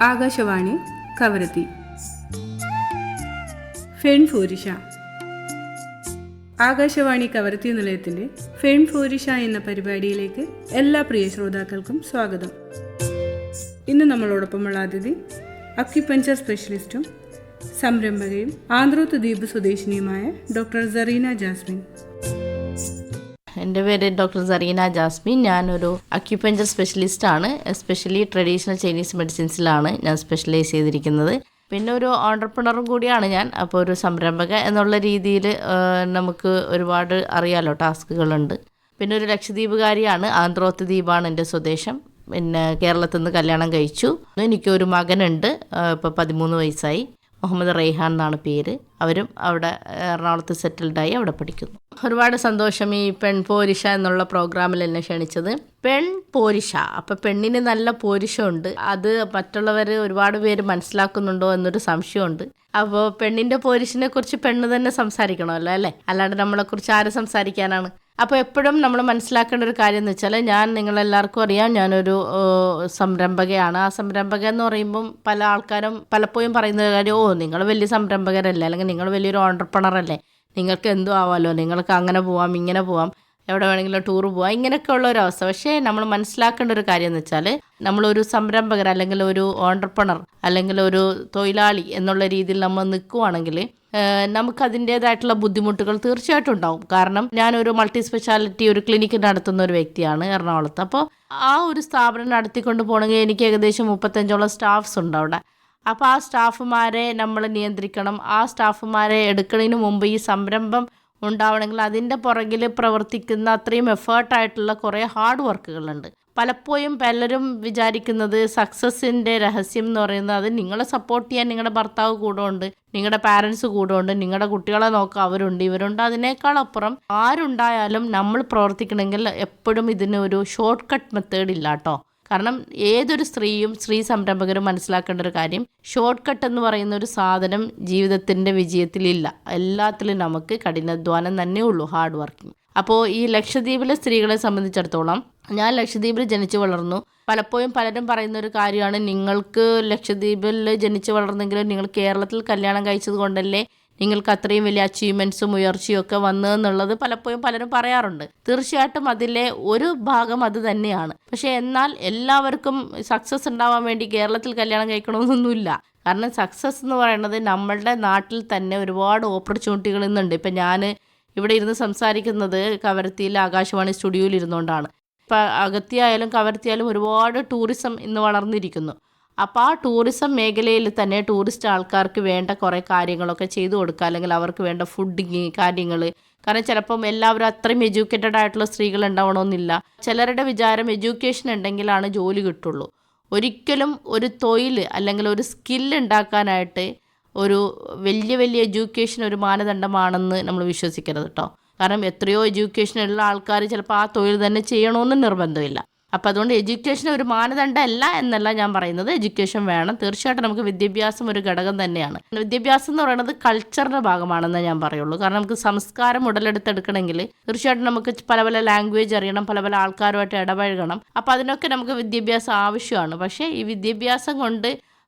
ആകാശവാണി കവരത്തി. ഫെൺഫോരിഷ. ആകാശവാണി കവരത്തി നിലയത്തിന്റെ ഫെൺഫോരിഷ എന്ന പരിപാടിയിലേക്ക് എല്ലാ പ്രിയ ശ്രോതാക്കൾക്കും സ്വാഗതം. ഇന്ന് നമ്മളോടൊപ്പമുള്ള അതിഥി അക്യുപഞ്ചർ സ്പെഷ്യലിസ്റ്റും സംരംഭകയും ആന്ത്രോത്ത് ദ്വീപ് സ്വദേശിനിയുമായ ഡോക്ടർ സറീന ജാസ്മിൻ. എൻ്റെ പേര് ഡോക്ടർ സറീന ജാസ്മിൻ. ഞാനൊരു അക്യുപഞ്ചർ സ്പെഷ്യലിസ്റ്റാണ്. എസ്പെഷ്യലി ട്രഡീഷണൽ ചൈനീസ് മെഡിസിൻസിലാണ് ഞാൻ സ്പെഷ്യലൈസ് ചെയ്തിരിക്കുന്നത്. പിന്നെ ഒരു ഓൺട്രപ്രണറും കൂടിയാണ് ഞാൻ. അപ്പോൾ ഒരു സംരംഭക എന്നുള്ള രീതിയിൽ നമുക്ക് ഒരുപാട് അറിയാലോ, ടാസ്കുകളുണ്ട്. പിന്നെ ഒരു ലക്ഷദ്വീപുകാരിയാണ്. ആന്ത്രോത്ത് ദ്വീപാണ് എൻ്റെ സ്വദേശം. പിന്നെ കേരളത്തിൽ നിന്ന് കല്യാണം കഴിച്ചു. എനിക്കൊരു മകനുണ്ട്, ഇപ്പോൾ 13 വയസ്സായി. മുഹമ്മദ് റെയ്ഹാൻ എന്നാണ് പേര്. അവരും അവിടെ എറണാകുളത്ത് സെറ്റിൽഡായി അവിടെ പഠിക്കുന്നു. ഒരുപാട് സന്തോഷം ഈ പെൺപോരിഷ എന്നുള്ള പ്രോഗ്രാമിൽ എന്നെ ക്ഷണിച്ചത്. പെൺപോരിഷ, അപ്പം പെണ്ണിന് നല്ല പോരിഷമുണ്ട്. അത് മറ്റുള്ളവർ ഒരുപാട് പേര് മനസ്സിലാക്കുന്നുണ്ടോ എന്നൊരു സംശയമുണ്ട്. അപ്പോൾ പെണ്ണിൻ്റെ പോരിഷിനെ കുറിച്ച് പെണ്ണ് തന്നെ സംസാരിക്കണമല്ലോ അല്ലേ, അല്ലാണ്ട് നമ്മളെക്കുറിച്ച് ആര് സംസാരിക്കാനാണ്. അപ്പോൾ എപ്പോഴും നമ്മൾ മനസ്സിലാക്കേണ്ട ഒരു കാര്യം എന്ന് വെച്ചാൽ, ഞാൻ നിങ്ങളെല്ലാവർക്കും അറിയാം, ഞാനൊരു സംരംഭകയാണ്. ആ സംരംഭക എന്ന് പറയുമ്പം പല ആൾക്കാരും പലപ്പോഴും പറയുന്ന കാര്യം, നിങ്ങൾ വലിയ സംരംഭകരല്ലേ, അല്ലെങ്കിൽ നിങ്ങൾ വലിയൊരു ഓൺട്രപ്രണറല്ലേ, നിങ്ങൾക്ക് എന്തും ആവാമല്ലോ, നിങ്ങൾക്ക് അങ്ങനെ പോവാം ഇങ്ങനെ പോവാം, എവിടെ വേണമെങ്കിലും ടൂർ പോവാം, ഇങ്ങനെയൊക്കെ ഉള്ള ഒരു അവസ്ഥ. പക്ഷേ നമ്മൾ മനസ്സിലാക്കേണ്ട ഒരു കാര്യം എന്ന് വെച്ചാൽ, നമ്മളൊരു സംരംഭകർ അല്ലെങ്കിൽ ഒരു ഓൺട്രപ്രണർ അല്ലെങ്കിൽ ഒരു തൊഴിലാളി എന്നുള്ള രീതിയിൽ നമ്മൾ നിൽക്കുവാണെങ്കിൽ നമുക്കതിൻ്റേതായിട്ടുള്ള ബുദ്ധിമുട്ടുകൾ തീർച്ചയായിട്ടും ഉണ്ടാവും. കാരണം ഞാനൊരു മൾട്ടി സ്പെഷ്യാലിറ്റി ഒരു ക്ലിനിക്ക് നടത്തുന്ന ഒരു വ്യക്തിയാണ് എറണാകുളത്ത്. അപ്പോൾ ആ ഒരു സ്ഥാപനം നടത്തിക്കൊണ്ട് പോകണമെങ്കിൽ എനിക്ക് ഏകദേശം 35ഓളം സ്റ്റാഫ്സ് ഉണ്ട് അവിടെ. അപ്പോൾ ആ സ്റ്റാഫുമാരെ നമ്മൾ നിയന്ത്രിക്കണം. ആ സ്റ്റാഫുമാരെ എടുക്കുന്നതിന് മുമ്പ് ഈ സംരംഭം ഉണ്ടാവണമെങ്കിൽ അതിൻ്റെ പുറകിൽ പ്രവർത്തിക്കുന്ന അത്രയും എഫേർട്ടായിട്ടുള്ള കുറേ ഹാർഡ് വർക്കുകളുണ്ട്. പലപ്പോഴും പലരും വിചാരിക്കുന്നത് സക്സസിൻ്റെ രഹസ്യം എന്ന് പറയുന്നത് അത് നിങ്ങളെ സപ്പോർട്ട് ചെയ്യാൻ നിങ്ങളുടെ ഭർത്താവ് കൂടെ ഉണ്ട്, നിങ്ങളുടെ പാരൻസ് കൂടെ ഉണ്ട്, നിങ്ങളുടെ കുട്ടികളെ നോക്കാൻ അവരുണ്ട്, ഇവരുണ്ട്. അതിനേക്കാളപ്പുറം ആരുണ്ടായാലും നമ്മൾ പ്രവർത്തിക്കണമെങ്കിൽ എപ്പോഴും ഇതിന് ഒരു ഷോർട്ട് കട്ട് മെത്തേഡ് ഇല്ല കേട്ടോ. കാരണം ഏതൊരു സ്ത്രീ സംരംഭകരും മനസ്സിലാക്കേണ്ട ഒരു കാര്യം, ഷോർട്ട് കട്ട് എന്ന് പറയുന്ന ഒരു സാധനം ജീവിതത്തിൻ്റെ വിജയത്തിലില്ല. എല്ലാത്തിലും നമുക്ക് കഠിനാധ്വാനം തന്നെ ഉള്ളൂ, ഹാർഡ് വർക്കിംഗ്. അപ്പോൾ ഈ ലക്ഷദ്വീപിലെ സ്ത്രീകളെ സംബന്ധിച്ചിടത്തോളം, ഞാൻ ലക്ഷദ്വീപിൽ ജനിച്ചു വളർന്നു. പലപ്പോഴും പലരും പറയുന്ന ഒരു കാര്യമാണ്, നിങ്ങൾക്ക് ലക്ഷദ്വീപിൽ ജനിച്ചു വളർന്നെങ്കിലും നിങ്ങൾ കേരളത്തിൽ കല്യാണം കഴിച്ചത് കൊണ്ടല്ലേ നിങ്ങൾക്ക് അത്രയും വലിയ അച്ചീവ്മെൻറ്റ്സും ഉയർച്ചയും ഒക്കെ വന്നതെന്നുള്ളത് പലപ്പോഴും പലരും പറയാറുണ്ട്. തീർച്ചയായിട്ടും അതിലെ ഒരു ഭാഗം അത് തന്നെയാണ്. പക്ഷേ എന്നാൽ എല്ലാവർക്കും സക്സസ് ഉണ്ടാവാൻ വേണ്ടി കേരളത്തിൽ കല്യാണം കഴിക്കണമെന്നൊന്നുമില്ല. കാരണം സക്സസ് എന്ന് പറയുന്നത് നമ്മളുടെ നാട്ടിൽ തന്നെ ഒരുപാട് ഓപ്പർച്യൂണിറ്റികൾ ഇന്നുണ്ട്. ഇപ്പം ഞാൻ ഇവിടെ ഇരുന്ന് സംസാരിക്കുന്നത് കവരത്തിയിൽ ആകാശവാണി സ്റ്റുഡിയോയിൽ ഇരുന്നുകൊണ്ടാണ്. ഇപ്പം അഗത്തിയായാലും കവരത്തിയായാലും ഒരുപാട് ടൂറിസം ഇന്ന് വളർന്നിരിക്കുന്നു. അപ്പോൾ ആ ടൂറിസം മേഖലയിൽ തന്നെ ടൂറിസ്റ്റ് ആൾക്കാർക്ക് വേണ്ട കുറേ കാര്യങ്ങളൊക്കെ ചെയ്തു കൊടുക്കുക, അല്ലെങ്കിൽ അവർക്ക് വേണ്ട ഫുഡിങ് കാര്യങ്ങൾ. കാരണം ചിലപ്പം എല്ലാവരും അത്രയും എഡ്യൂക്കേറ്റഡ് ആയിട്ടുള്ള സ്ത്രീകൾ ഉണ്ടാവണമെന്നില്ല. ചിലരുടെ വിചാരം എഡ്യൂക്കേഷൻ ഉണ്ടെങ്കിലാണ് ജോലി കിട്ടുള്ളൂ. ഒരിക്കലും ഒരു തൊഴിൽ അല്ലെങ്കിൽ ഒരു സ്കില്ല് ഉണ്ടാക്കാനായിട്ട് ഒരു വലിയ എഡ്യൂക്കേഷൻ ഒരു മാനദണ്ഡമാണെന്ന് നമ്മൾ വിശ്വസിക്കരുത് കേട്ടോ. കാരണം എത്രയോ എഡ്യൂക്കേഷനുള്ള ആൾക്കാർ ചിലപ്പോൾ ആ തൊഴിൽ തന്നെ ചെയ്യണമെന്ന് നിർബന്ധമില്ല. അപ്പോൾ അതുകൊണ്ട് എഡ്യൂക്കേഷൻ ഒരു മാനദണ്ഡമല്ല എന്നല്ല ഞാൻ പറയുന്നത്. എഡ്യൂക്കേഷൻ വേണം, തീർച്ചയായിട്ടും നമുക്ക് വിദ്യാഭ്യാസം ഒരു ഘടകം തന്നെയാണ്. വിദ്യാഭ്യാസം എന്ന് പറയുന്നത് കൾച്ചറിൻ്റെ ഭാഗമാണെന്ന് ഞാൻ പറയുള്ളൂ. കാരണം നമുക്ക് സംസ്കാരം ഉടലെടുത്തെടുക്കണമെങ്കിൽ തീർച്ചയായിട്ടും നമുക്ക് പല ലാംഗ്വേജ് അറിയണം, പല ആൾക്കാരുമായിട്ട് ഇടപഴകണം. അപ്പോൾ അതിനൊക്കെ നമുക്ക് വിദ്യാഭ്യാസം ആവശ്യമാണ്. പക്ഷേ ഈ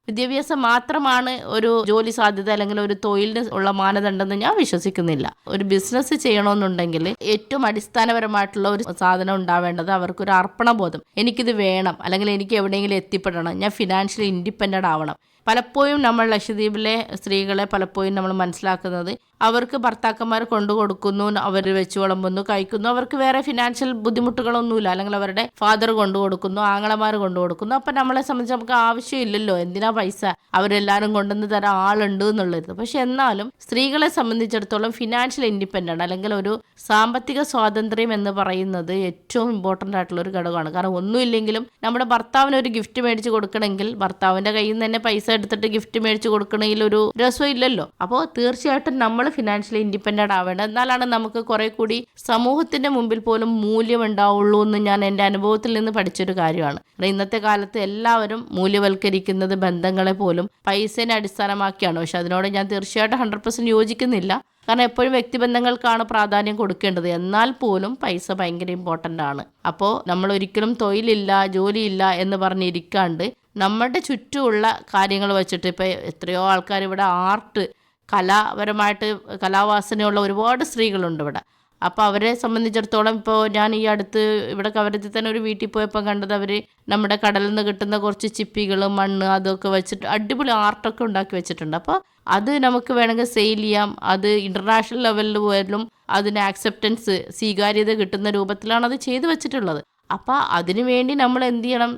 വിദ്യാഭ്യാസം മാത്രമാണ് ഒരു ജോലി സാധ്യത അല്ലെങ്കിൽ ഒരു തൊഴിലിന് ഉള്ള മാനദണ്ഡം ഞാൻ വിശ്വസിക്കുന്നില്ല. ഒരു ബിസിനസ് ചെയ്യണമെന്നുണ്ടെങ്കിൽ ഏറ്റവും അടിസ്ഥാനപരമായിട്ടുള്ള ഒരു സാധനം ഉണ്ടാവേണ്ടത് അവർക്കൊരു അർപ്പണബോധം. എനിക്കിത് വേണം, അല്ലെങ്കിൽ എനിക്ക് എവിടെയെങ്കിലും എത്തിപ്പെടണം, ഞാൻ ഫിനാൻഷ്യലി ഇൻഡിപെൻഡൻ്റ് ആവണം. പലപ്പോഴും നമ്മൾ ലക്ഷദ്വീപിലെ സ്ത്രീകളെ പലപ്പോഴും നമ്മൾ മനസ്സിലാക്കുന്നത്, അവർക്ക് ഭർത്താക്കന്മാർ കൊണ്ടു കൊടുക്കുന്നു, അവർ വെച്ച് വിളമ്പുന്നു, കഴിക്കുന്നു, അവർക്ക് വേറെ ഫിനാൻഷ്യൽ ബുദ്ധിമുട്ടുകളൊന്നുമില്ല. അല്ലെങ്കിൽ അവരുടെ ഫാദർ കൊണ്ടു കൊടുക്കുന്നു, ആങ്ങളമാർ കൊണ്ടു കൊടുക്കുന്നു. അപ്പം നമ്മളെ സംബന്ധിച്ച് നമുക്ക് ആവശ്യമില്ലല്ലോ, എന്തിനാ പൈസ, അവരെല്ലാവരും കൊണ്ടുവന്ന് തരാൻ ആളുണ്ട് എന്നുള്ളത്. പക്ഷെ എന്നാലും സ്ത്രീകളെ സംബന്ധിച്ചിടത്തോളം ഫിനാൻഷ്യൽ ഇൻഡിപെൻഡൻ്റ് അല്ലെങ്കിൽ ഒരു സാമ്പത്തിക സ്വാതന്ത്ര്യം എന്ന് പറയുന്നത് ഏറ്റവും ഇമ്പോർട്ടൻ്റ് ആയിട്ടുള്ള ഒരു ഘടകമാണ്. കാരണം ഒന്നുമില്ലെങ്കിലും നമ്മുടെ ഭർത്താവിന് ഒരു ഗിഫ്റ്റ് മേടിച്ച് കൊടുക്കണമെങ്കിൽ ഭർത്താവിൻ്റെ കയ്യിൽ നിന്ന് തന്നെ പൈസ എടുത്തിട്ട് ഗിഫ്റ്റ് മേടിച്ച് കൊടുക്കണമെങ്കിൽ ഒരു രസമില്ലല്ലോ. അപ്പോൾ തീർച്ചയായിട്ടും നമ്മൾ ഫിനാൻഷ്യലി ഇൻഡിപെൻഡൻ്റ് ആവേണ്ടത്. എന്നാലാണ് നമുക്ക് കുറെ കൂടി സമൂഹത്തിൻ്റെ മുമ്പിൽ പോലും മൂല്യം ഉണ്ടാവുള്ളൂ എന്ന് ഞാൻ എൻ്റെ അനുഭവത്തിൽ നിന്ന് പഠിച്ചൊരു കാര്യമാണ്. ഇന്നത്തെ കാലത്ത് എല്ലാവരും മൂല്യവൽക്കരിക്കുന്നത് ബന്ധങ്ങളെ പോലും പൈസേനെ അടിസ്ഥാനമാക്കിയാണ്. പക്ഷെ അതിനോട് ഞാൻ തീർച്ചയായിട്ടും 100% യോജിക്കുന്നില്ല. കാരണം എപ്പോഴും വ്യക്തിബന്ധങ്ങൾക്കാണ് പ്രാധാന്യം കൊടുക്കേണ്ടത്. എന്നാൽ പോലും പൈസ ഭയങ്കര ഇമ്പോർട്ടൻ്റ് ആണ്. അപ്പോൾ നമ്മൾ ഒരിക്കലും തൊഴിലില്ല, ജോലിയില്ല എന്ന് പറഞ്ഞിരിക്കാണ്ട് നമ്മുടെ ചുറ്റുമുള്ള കാര്യങ്ങൾ വെച്ചിട്ട് ഇപ്പോൾ എത്രയോ ആൾക്കാർ ഇവിടെ ആർട്ട് കലാപരമായിട്ട് കലാവാസനയുള്ള ഒരുപാട് സ്ത്രീകളുണ്ട് ഇവിടെ. അപ്പോൾ അവരെ സംബന്ധിച്ചിടത്തോളം ഇപ്പോൾ ഞാൻ ഈ അടുത്ത് ഇവിടെ കവരത്തിൽ തന്നെ ഒരു വീട്ടിൽ പോയപ്പോൾ കണ്ടത് അവർ നമ്മുടെ കടലിൽ നിന്ന് കിട്ടുന്ന കുറച്ച് ചിപ്പികൾ മണ്ണ് അതൊക്കെ വെച്ചിട്ട് അടിപൊളി ആർട്ടൊക്കെ ഉണ്ടാക്കി വെച്ചിട്ടുണ്ട്. അപ്പോൾ അത് നമുക്ക് വേണമെങ്കിൽ സെയിൽ ചെയ്യാം. അത് ഇൻ്റർനാഷണൽ ലെവലിൽ പോയാലും അതിന് ആക്സെപ്റ്റൻസ് സ്വീകാര്യത കിട്ടുന്ന രൂപത്തിലാണ് അത് ചെയ്തു വെച്ചിട്ടുള്ളത്. അപ്പോൾ അതിനു വേണ്ടി നമ്മൾ എന്ത് ചെയ്യണം?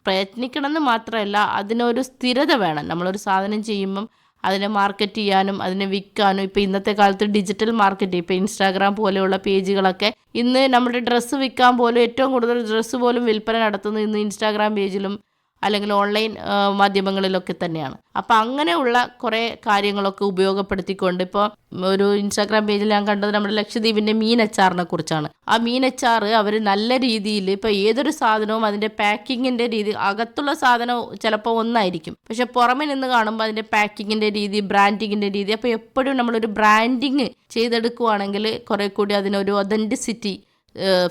പ്രയത്നിക്കണം എന്ന് മാത്രമല്ല, അതിനൊരു സ്ഥിരത വേണം. നമ്മളൊരു സാധനം ചെയ്യുമ്പം അതിനെ മാർക്കറ്റ് ചെയ്യാനും അതിനെ വിൽക്കാനും. ഇപ്പോൾ ഇന്നത്തെ കാലത്ത് ഡിജിറ്റൽ മാർക്കറ്റ്, ഇപ്പോൾ ഇൻസ്റ്റാഗ്രാം പോലെയുള്ള പേജുകളൊക്കെ ഇന്ന് നമ്മുടെ ഡ്രസ്സ് വിൽക്കാൻ പോലും ഏറ്റവും കൂടുതൽ ഡ്രസ്സ് പോലും വിൽപ്പന നടത്തുന്നത് ഇന്ന് ഇൻസ്റ്റാഗ്രാം പേജിലും അല്ലെങ്കിൽ ഓൺലൈൻ മാധ്യമങ്ങളിലൊക്കെ തന്നെയാണ്. അപ്പം അങ്ങനെയുള്ള കുറേ കാര്യങ്ങളൊക്കെ ഉപയോഗപ്പെടുത്തിക്കൊണ്ട് ഇപ്പോൾ ഒരു ഇൻസ്റ്റാഗ്രാം പേജിൽ ഞാൻ കണ്ടത് നമ്മുടെ ലക്ഷദ്വീപിൻ്റെ മീൻ അച്ചാറിനെ കുറിച്ചാണ്. ആ മീൻ അച്ചാർ അവർ നല്ല രീതിയിൽ ഇപ്പോൾ ഏതൊരു സാധനവും അതിൻ്റെ പാക്കിങ്ങിൻ്റെ രീതി, അകത്തുള്ള സാധനം ചിലപ്പോൾ ഒന്നായിരിക്കും, പക്ഷെ പുറമെ നിന്ന് കാണുമ്പോൾ അതിൻ്റെ പാക്കിങ്ങിൻ്റെ രീതി, ബ്രാൻഡിങ്ങിൻ്റെ രീതി, അപ്പോൾ എപ്പോഴും നമ്മളൊരു ബ്രാൻഡിങ് ചെയ്തെടുക്കുവാണെങ്കിൽ കുറേ കൂടി അതിനൊരു ഒതൻറ്റിസിറ്റി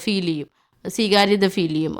ഫീൽ ചെയ്യും, സ്വീകാര്യത ഫീൽ ചെയ്യും,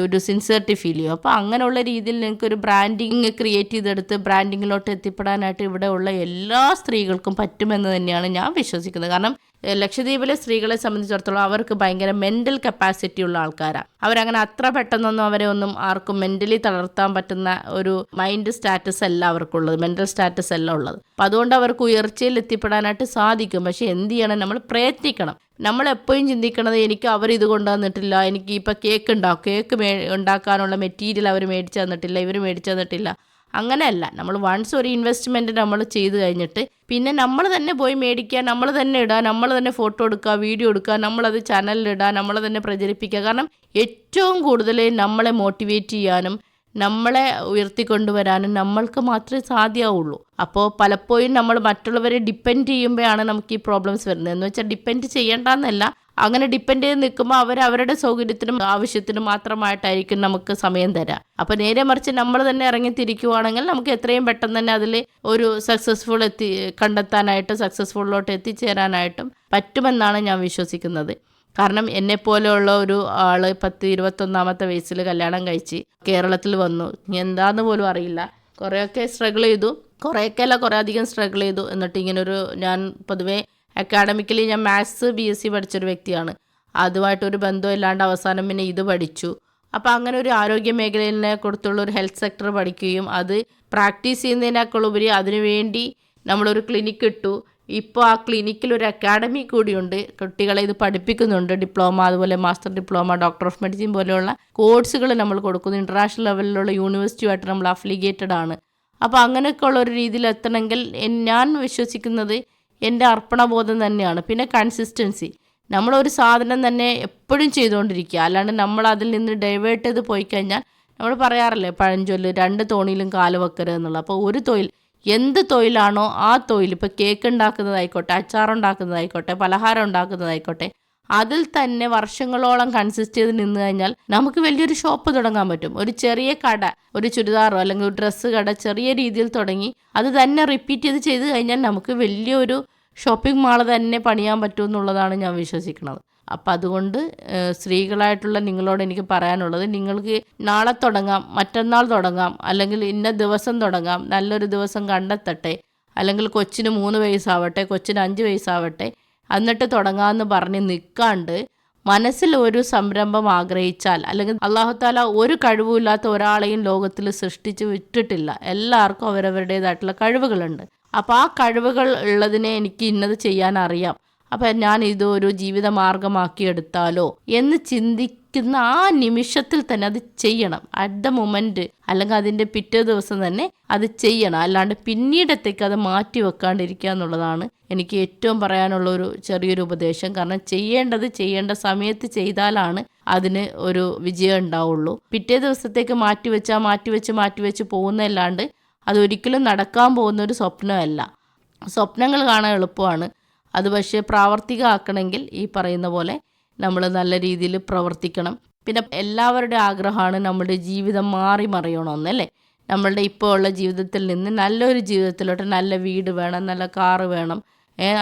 ഒരു സിൻസിയറിറ്റി ഫീൽ ചെയ്യും. അപ്പോൾ അങ്ങനെയുള്ള രീതിയിൽ നിങ്ങൾക്കൊരു ബ്രാൻഡിങ് ക്രിയേറ്റ് ചെയ്തെടുത്ത് ബ്രാൻഡിങ്ങിലോട്ട് എത്തിപ്പെടാനായിട്ട് ഇവിടെ ഉള്ള എല്ലാ സ്ത്രീകൾക്കും പറ്റുമെന്ന് തന്നെയാണ് ഞാൻ വിശ്വസിക്കുന്നത്. കാരണം ലക്ഷദ്വീപിലെ സ്ത്രീകളെ സംബന്ധിച്ചിടത്തോളം അവർക്ക് ഭയങ്കര മെൻ്റൽ കപ്പാസിറ്റി ഉള്ള ആൾക്കാരാണ്. അവരങ്ങനെ അത്ര പെട്ടെന്നൊന്നും അവരെ ഒന്നും ആർക്കും മെൻ്റലി തളർത്താൻ പറ്റുന്ന ഒരു മൈൻഡ് സ്റ്റാറ്റസ് അല്ല അവർക്കുള്ളത്, മെൻ്റൽ സ്റ്റാറ്റസ് അല്ല ഉള്ളത്. അപ്പം അതുകൊണ്ട് അവർക്ക് ഉയർച്ചയിൽ എത്തിപ്പെടാനായിട്ട് സാധിക്കും. പക്ഷേ എന്ത് ചെയ്യണം? നമ്മൾ പ്രയത്നിക്കണം. നമ്മളെപ്പോഴും ചിന്തിക്കണത് എനിക്ക് അവരിത് കൊണ്ടുവന്നിട്ടില്ല, എനിക്ക് ഇപ്പോൾ കേക്ക് ഉണ്ടാക്കാനുള്ള മെറ്റീരിയൽ അവർ മേടിച്ചു തന്നിട്ടില്ല, ഇവർ മേടിച്ചു തന്നിട്ടില്ല. അങ്ങനെയല്ല. നമ്മൾ വൺസ് ഒരു ഇൻവെസ്റ്റ്മെൻറ്റ് നമ്മൾ ചെയ്ത് കഴിഞ്ഞിട്ട് പിന്നെ നമ്മൾ തന്നെ പോയി മേടിക്കുക, നമ്മൾ തന്നെ ഇടുക, നമ്മൾ തന്നെ ഫോട്ടോ എടുക്കുക, വീഡിയോ എടുക്കുക, നമ്മളത് ചാനലിലിടുക, നമ്മൾ തന്നെ പ്രചരിപ്പിക്കുക. കാരണം ഏറ്റവും കൂടുതൽ നമ്മളെ മോട്ടിവേറ്റ് ചെയ്യാനും നമ്മളെ ഉയർത്തിക്കൊണ്ടുവരാനും നമ്മൾക്ക് മാത്രമേ സാധ്യമാവുള്ളൂ. അപ്പോൾ പലപ്പോഴും നമ്മൾ മറ്റുള്ളവരെ ഡിപ്പെൻഡ് ചെയ്യുമ്പോഴാണ് നമുക്ക് ഈ പ്രോബ്ലംസ് വരുന്നത്. എന്ന് വെച്ചാൽ ഡിപ്പെൻഡ് ചെയ്യേണ്ടെന്നല്ല, അങ്ങനെ ഡിപ്പെൻഡ് ചെയ്ത് നിൽക്കുമ്പോൾ അവരുടെ സൗകര്യത്തിനും ആവശ്യത്തിനും മാത്രമായിട്ടായിരിക്കും നമുക്ക് സമയം തരാം. അപ്പോൾ നേരെ മറിച്ച് നമ്മൾ തന്നെ ഇറങ്ങിത്തിരിക്കുവാണെങ്കിൽ നമുക്ക് എത്രയും പെട്ടെന്ന് തന്നെ അതിൽ ഒരു സക്സസ്ഫുള്ളിലോട്ട് എത്തിച്ചേരാനായിട്ടും പറ്റുമെന്നാണ് ഞാൻ വിശ്വസിക്കുന്നത്. കാരണം എന്നെപ്പോലെയുള്ള ഒരു ആൾ 21 വയസ്സിൽ കല്യാണം കഴിച്ച് കേരളത്തിൽ വന്നു. എന്താന്ന് പോലും അറിയില്ല. കുറേയൊക്കെ സ്ട്രഗിൾ ചെയ്തു, കുറേ അധികം സ്ട്രഗിൾ ചെയ്തു. എന്നിട്ട് ഇങ്ങനൊരു, ഞാൻ പൊതുവേ അക്കാഡമിക്കലി ഞാൻ മാത്സ് BSc പഠിച്ചൊരു വ്യക്തിയാണ്. അതുമായിട്ടൊരു ബന്ധമില്ലാണ്ട് അവസാനം പിന്നെ ഇത് പഠിച്ചു. അപ്പോൾ അങ്ങനെ ഒരു ആരോഗ്യ മേഖലയിനെ കൊടുത്തുള്ള ഒരു ഹെൽത്ത് സെക്ടർ പഠിക്കുകയും അത് പ്രാക്ടീസ് ചെയ്യുന്നതിനേക്കാൾ ഉപരി അതിനുവേണ്ടി നമ്മളൊരു ക്ലിനിക്ക് ഇട്ടു. ഇപ്പോൾ ആ ക്ലിനിക്കിൽ ഒരു അക്കാഡമി കൂടിയുണ്ട്, കുട്ടികളെ ഇത് പഠിപ്പിക്കുന്നുണ്ട്. ഡിപ്ലോമ, അതുപോലെ master diploma, doctor of medicine പോലെയുള്ള കോഴ്സുകൾ നമ്മൾ കൊടുക്കുന്നു. ഇൻ്റർനാഷണൽ ലെവലിലുള്ള യൂണിവേഴ്സിറ്റിയുമായിട്ട് നമ്മൾ അഫിലിയേറ്റഡ് ആണ്. അപ്പോൾ അങ്ങനെയൊക്കെ ഉള്ള ഒരു രീതിയിൽ എത്തണമെങ്കിൽ ഞാൻ വിശ്വസിക്കുന്നത് എൻ്റെ അർപ്പണബോധം തന്നെയാണ്. പിന്നെ കൺസിസ്റ്റൻസി. നമ്മളൊരു സാധനം തന്നെ എപ്പോഴും ചെയ്തുകൊണ്ടിരിക്കുക, അല്ലാണ്ട് നമ്മൾ അതിൽ നിന്ന് ഡൈവേർട്ട് ചെയ്ത് പോയി കഴിഞ്ഞാൽ, നമ്മൾ പറയാറില്ലേ പഴഞ്ചൊല്ല്, 2 തോണിയിലും കാല് വെക്കരുത് എന്നുള്ളത്. അപ്പോൾ ഒരു തൊഴിൽ, എന്ത് തൊഴിലാണോ ആ തൊഴിൽ, ഇപ്പോൾ കേക്ക് ഉണ്ടാക്കുന്നതായിക്കോട്ടെ, അച്ചാറുണ്ടാക്കുന്നതായിക്കോട്ടെ, പലഹാരം ഉണ്ടാക്കുന്നതായിക്കോട്ടെ, അതിൽ തന്നെ വർഷങ്ങളോളം കൺസിസ്റ്റ് ചെയ്ത് നിന്ന് കഴിഞ്ഞാൽ നമുക്ക് വലിയൊരു ഷോപ്പ് തുടങ്ങാൻ പറ്റും. ഒരു ചെറിയ കട, ഒരു ചുരിദാറോ അല്ലെങ്കിൽ ഒരു ഡ്രസ്സ് കട ചെറിയ രീതിയിൽ തുടങ്ങി അത് തന്നെ റിപ്പീറ്റ് ചെയ്ത് കഴിഞ്ഞാൽ നമുക്ക് വലിയൊരു ഷോപ്പിംഗ് മാൾ തന്നെ പണിയാൻ പറ്റുമെന്നുള്ളതാണ് ഞാൻ വിശ്വസിക്കുന്നത്. അപ്പം അതുകൊണ്ട് സ്ത്രീകളായിട്ടുള്ള നിങ്ങളോട് എനിക്ക് പറയാനുള്ളത്, നിങ്ങൾക്ക് നാളെ തുടങ്ങാം, മറ്റന്നാൾ തുടങ്ങാം, അല്ലെങ്കിൽ ഇന്ന ദിവസം തുടങ്ങാം, നല്ലൊരു ദിവസം കണ്ടെത്തട്ടെ, അല്ലെങ്കിൽ കൊച്ചിന് 3 വയസ്സാവട്ടെ, കൊച്ചിന് 5 വയസ്സാവട്ടെ, എന്നിട്ട് തുടങ്ങാമെന്ന് പറഞ്ഞ് നിൽക്കാണ്ട് മനസ്സിൽ ഒരു സംരംഭം ആഗ്രഹിച്ചാൽ, അല്ലെങ്കിൽ അല്ലാഹുത്താല ഒരു കഴിവുമില്ലാത്ത ഒരാളെയും ലോകത്തിൽ സൃഷ്ടിച്ച് വിട്ടിട്ടില്ല. എല്ലാവർക്കും അവരവരുടേതായിട്ടുള്ള കഴിവുകളുണ്ട്. അപ്പോൾ ആ കഴിവുകൾ ഉള്ളതിനെ എനിക്ക് ഇന്നത് ചെയ്യാൻ അറിയാം, അപ്പം ഞാൻ ഇതൊരു ജീവിത മാർഗമാക്കിയെടുത്താലോ എന്ന് ചിന്തിക്കുന്ന ആ നിമിഷത്തിൽ തന്നെ അത് ചെയ്യണം. അറ്റ് ദ മൊമെൻറ്റ്, അല്ലെങ്കിൽ അതിൻ്റെ പിറ്റേ ദിവസം തന്നെ അത് ചെയ്യണം. അല്ലാണ്ട് പിന്നീടത്തേക്ക് അത് മാറ്റി വെക്കാണ്ടിരിക്കുക എന്നുള്ളതാണ് എനിക്ക് ഏറ്റവും പറയാനുള്ള ചെറിയൊരു ഉപദേശം. കാരണം ചെയ്യേണ്ട സമയത്ത് ചെയ്താലാണ് അതിന് ഒരു വിജയം ഉണ്ടാവുള്ളൂ. പിറ്റേ ദിവസത്തേക്ക് മാറ്റിവെച്ച് പോകുന്നതല്ലാണ്ട് അതൊരിക്കലും നടക്കാൻ പോകുന്നൊരു സ്വപ്നമല്ല. സ്വപ്നങ്ങൾ കാണാൻ എളുപ്പമാണ്, അത് പക്ഷേ പ്രാവർത്തികമാക്കണമെങ്കിൽ ഈ പറയുന്ന പോലെ നമ്മൾ നല്ല രീതിയിൽ പ്രവർത്തിക്കണം. പിന്നെ എല്ലാവരുടെ ആഗ്രഹമാണ് നമ്മുടെ ജീവിതം മറിയണമെന്നല്ലേ. നമ്മളുടെ ഇപ്പോൾ ഉള്ള ജീവിതത്തിൽ നിന്ന് നല്ലൊരു ജീവിതത്തിലോട്ട്, നല്ല വീട് വേണം, നല്ല കാറ് വേണം,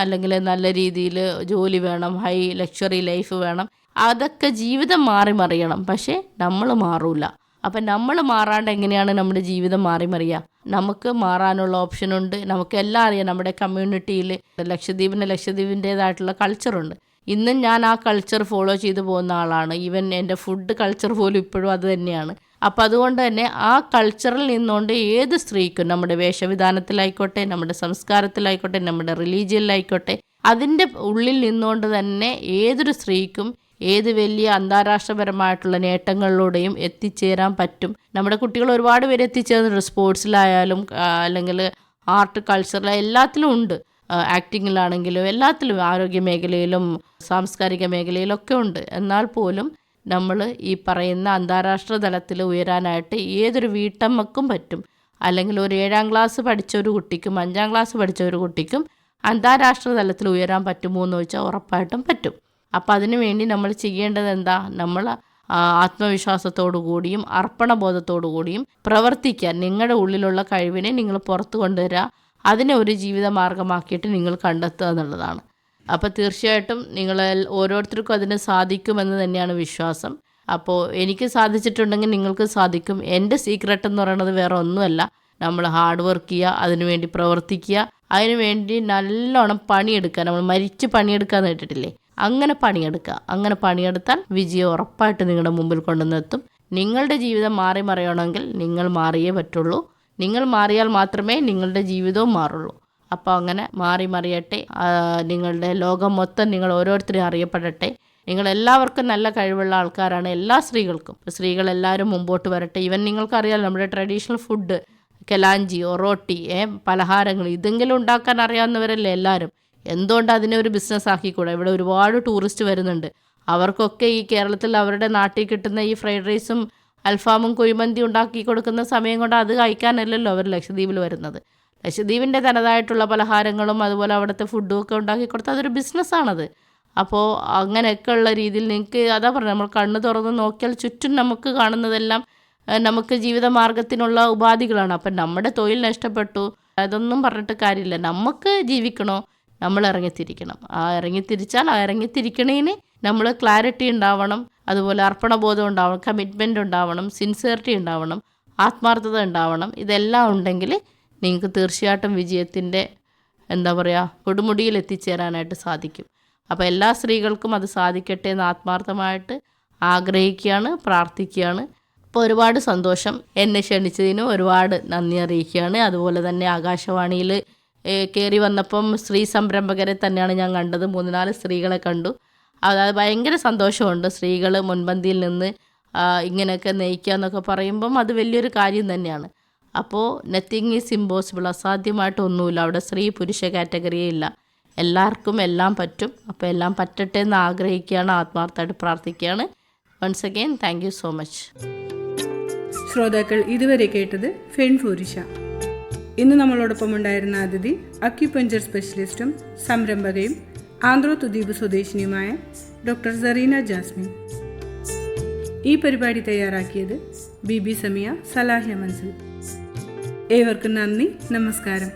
അല്ലെങ്കിൽ നല്ല രീതിയിൽ ജോലി വേണം, ലക്ഷറി ലൈഫ് വേണം. അതൊക്കെ ജീവിതം മറിയണം. പക്ഷേ നമ്മൾ മാറൂല. അപ്പം നമ്മൾ മാറാണ്ട് എങ്ങനെയാണ് നമ്മുടെ ജീവിതം മാറിമറിയുക? നമുക്ക് മാറാനുള്ള ഓപ്ഷനുണ്ട്. നമുക്കെല്ലാം അറിയാം. നമ്മുടെ കമ്മ്യൂണിറ്റിയിൽ ലക്ഷദ്വീപിൻ്റേതായിട്ടുള്ള കൾച്ചറുണ്ട്. ഇന്നും ഞാൻ ആ കൾച്ചർ ഫോളോ ചെയ്തു പോകുന്ന ആളാണ്. ഈവൻ എൻ്റെ ഫുഡ് കൾച്ചർ പോലും ഇപ്പോഴും അത് തന്നെയാണ്. അപ്പം അതുകൊണ്ട് തന്നെ ആ കൾച്ചറിൽ നിന്നുകൊണ്ട് ഏത് സ്ത്രീക്കും, നമ്മുടെ വേഷവിധാനത്തിലായിക്കോട്ടെ, നമ്മുടെ സംസ്കാരത്തിലായിക്കോട്ടെ, നമ്മുടെ റിലീജിയനിലായിക്കോട്ടെ, അതിൻ്റെ ഉള്ളിൽ നിന്നുകൊണ്ട് തന്നെ ഏതൊരു സ്ത്രീക്കും ഏത് വലിയ അന്താരാഷ്ട്രപരമായിട്ടുള്ള നേട്ടങ്ങളിലൂടെയും എത്തിച്ചേരാൻ പറ്റും. നമ്മുടെ കുട്ടികൾ ഒരുപാട് പേര് എത്തിച്ചേർന്നിട്ടുണ്ട്. സ്പോർട്സിലായാലും അല്ലെങ്കിൽ ആർട്ട്, കൾച്ചറിൽ എല്ലാത്തിലും ഉണ്ട്. ആക്ടിങ്ങിലാണെങ്കിലും എല്ലാത്തിലും, ആരോഗ്യ മേഖലയിലും സാംസ്കാരിക മേഖലയിലൊക്കെ ഉണ്ട്. എന്നാൽ പോലും നമ്മൾ ഈ പറയുന്ന അന്താരാഷ്ട്ര തലത്തിൽ ഉയരാനായിട്ട് ഏതൊരു വീട്ടമ്മക്കും പറ്റും. അല്ലെങ്കിൽ ഒരു 7ാം ക്ലാസ് പഠിച്ച ഒരു കുട്ടിക്കും 5ാം ക്ലാസ് പഠിച്ച ഒരു കുട്ടിക്കും അന്താരാഷ്ട്ര തലത്തിൽ ഉയരാൻ പറ്റുമോ എന്ന് ചോദിച്ചാൽ ഉറപ്പായിട്ടും പറ്റും. അപ്പം അതിനു വേണ്ടി നമ്മൾ ചെയ്യേണ്ടത് എന്താ? നമ്മൾ ആത്മവിശ്വാസത്തോടു കൂടിയും അർപ്പണബോധത്തോടു കൂടിയും പ്രവർത്തിക്കാൻ, നിങ്ങളുടെ ഉള്ളിലുള്ള കഴിവിനെ നിങ്ങൾ പുറത്തു കൊണ്ടുവരിക, അതിനെ ഒരു ജീവിതമാർഗമാക്കിയിട്ട് നിങ്ങൾ കണ്ടെത്തുക എന്നുള്ളതാണ്. അപ്പോൾ തീർച്ചയായിട്ടും നിങ്ങൾ ഓരോരുത്തർക്കും അതിന് സാധിക്കുമെന്ന് തന്നെയാണ് വിശ്വാസം. അപ്പോൾ എനിക്ക് സാധിച്ചിട്ടുണ്ടെങ്കിൽ നിങ്ങൾക്ക് സാധിക്കും. എൻ്റെ സീക്രട്ട് എന്ന് പറയുന്നത് വേറെ ഒന്നുമല്ല. നമ്മൾ ഹാർഡ് വർക്ക് ചെയ്യുക, അതിനുവേണ്ടി പ്രവർത്തിക്കുക, അതിനുവേണ്ടി നല്ലോണം പണിയെടുക്കുക. നമ്മൾ മരിച്ച് പണിയെടുക്കാന്ന് കേട്ടിട്ടില്ലേ? അങ്ങനെ പണിയെടുക്കുക. അങ്ങനെ പണിയെടുത്താൽ വിജയം ഉറപ്പായിട്ട് നിങ്ങളുടെ മുമ്പിൽ കൊണ്ടുവന്നെത്തും. നിങ്ങളുടെ ജീവിതം മറിയണമെങ്കിൽ നിങ്ങൾ മാറിയേ പറ്റുള്ളൂ. നിങ്ങൾ മാറിയാൽ മാത്രമേ നിങ്ങളുടെ ജീവിതവും മാറുള്ളൂ. അപ്പോൾ അങ്ങനെ മറിയട്ടെ. നിങ്ങളുടെ ലോകം മൊത്തം നിങ്ങൾ ഓരോരുത്തരും അറിയപ്പെടട്ടെ. നിങ്ങളെല്ലാവർക്കും നല്ല കഴിവുള്ള ആൾക്കാരാണ്, എല്ലാ സ്ത്രീകൾക്കും. സ്ത്രീകളെല്ലാവരും മുമ്പോട്ട് വരട്ടെ. ഈവൻ നിങ്ങൾക്കറിയാം, നമ്മുടെ ട്രഡീഷണൽ ഫുഡ് കെലാഞ്ചി, ഒറോട്ടി, പലഹാരങ്ങൾ ഇതെങ്കിലും ഉണ്ടാക്കാൻ അറിയാവുന്നവരല്ലേ എല്ലാവരും. എന്തുകൊണ്ട് അതിനെ ഒരു ബിസിനസ് ആക്കിക്കൂടാ? ഇവിടെ ഒരുപാട് ടൂറിസ്റ്റ് വരുന്നുണ്ട്. അവർക്കൊക്കെ ഈ കേരളത്തിൽ അവരുടെ നാട്ടിൽ കിട്ടുന്ന ഈ ഫ്രൈഡ് റൈസും അൽഫാമും കുഴിമന്തി ഉണ്ടാക്കി കൊടുക്കുന്ന സമയം കൊണ്ട് അത് കഴിക്കാനല്ലല്ലോ അവർ ലക്ഷദ്വീപിൽ വരുന്നത്. ലക്ഷദ്വീപിൻ്റെ തനതായിട്ടുള്ള പലഹാരങ്ങളും അതുപോലെ അവിടുത്തെ ഫുഡും ഒക്കെ ഉണ്ടാക്കി കൊടുത്താൽ അതൊരു ബിസിനസ്സാണത്. അപ്പോൾ അങ്ങനെയൊക്കെ ഉള്ള രീതിയിൽ നിങ്ങൾക്ക് അതാ പറഞ്ഞത്, നമ്മൾ കണ്ണ് തുറന്ന് നോക്കിയാൽ ചുറ്റും നമുക്ക് കാണുന്നതെല്ലാം നമുക്ക് ജീവിതമാർഗത്തിനുള്ള ഉപാധികളാണ്. അപ്പം നമ്മുടെ തൊഴിൽ നഷ്ടപ്പെട്ടു അതൊന്നും പറഞ്ഞിട്ട് കാര്യമില്ല. നമുക്ക് ജീവിക്കണോ, നമ്മൾ ഇറങ്ങിത്തിരിക്കണം. ആ ഇറങ്ങിത്തിരിക്കണേന് നമ്മൾ ക്ലാരിറ്റി ഉണ്ടാവണം, അതുപോലെ അർപ്പണബോധം ഉണ്ടാവണം, കമ്മിറ്റ്മെൻ്റ് ഉണ്ടാവണം, സിൻസിയറിറ്റി ഉണ്ടാവണം, ആത്മാർത്ഥത ഉണ്ടാവണം. ഇതെല്ലാം ഉണ്ടെങ്കിൽ നിങ്ങൾക്ക് തീർച്ചയായിട്ടും വിജയത്തിൻ്റെ കൊടുമുടിയിൽ എത്തിച്ചേരാനായിട്ട് സാധിക്കും. അപ്പോൾ എല്ലാ സ്ത്രീകൾക്കും അത് സാധിക്കട്ടെ എന്ന് ആത്മാർത്ഥമായിട്ട് ആഗ്രഹിക്കുകയാണ്, പ്രാർത്ഥിക്കുകയാണ്. അപ്പോൾ ഒരുപാട് സന്തോഷം. എന്നെ ക്ഷണിച്ചതിന് ഒരുപാട് നന്ദി അറിയിക്കുകയാണ്. അതുപോലെ തന്നെ ആകാശവാണിയിൽ കയറി വന്നപ്പം സ്ത്രീ സംരംഭകരെ തന്നെയാണ് ഞാൻ കണ്ടത്. 3-4 സ്ത്രീകളെ കണ്ടു. അതായത് ഭയങ്കര സന്തോഷമുണ്ട്. സ്ത്രീകൾ മുൻപന്തിയിൽ നിന്ന് ഇങ്ങനെയൊക്കെ നയിക്കുക എന്നൊക്കെ പറയുമ്പം അത് വലിയൊരു കാര്യം തന്നെയാണ്. അപ്പോൾ നത്തിങ് ഈസ് ഇമ്പോസിബിൾ, അസാധ്യമായിട്ടൊന്നുമില്ല. അവിടെ സ്ത്രീ പുരുഷ കാറ്റഗറിയേ ഇല്ല. എല്ലാവർക്കും എല്ലാം പറ്റും. അപ്പോൾ എല്ലാം പറ്റട്ടെ എന്ന് ആഗ്രഹിക്കുകയാണ്, ആത്മാർത്ഥമായിട്ട് പ്രാർത്ഥിക്കുകയാണ്. Once again thank you so much. ശ്രോതാക്കൾ ഇതുവരെ കേട്ടത് ഫെൺ ഫോരിഷ. ഇന്ന് നമ്മളോടൊപ്പം ഉണ്ടായിരുന്ന അതിഥി അക്യുപഞ്ചർ സ്പെഷ്യലിസ്റ്റും സംരംഭകയും ആന്ധ്രാദ്വീപ് സ്വദേശിനിയുമായ ഡോക്ടർ സറീന ജാസ്മിൻ. ഈ പരിപാടി തയ്യാറാക്കിയത് ബിബി സമിയ, സലാഹ്യ മൻസിൽ. ഏവർക്കും നന്ദി, നമസ്കാരം.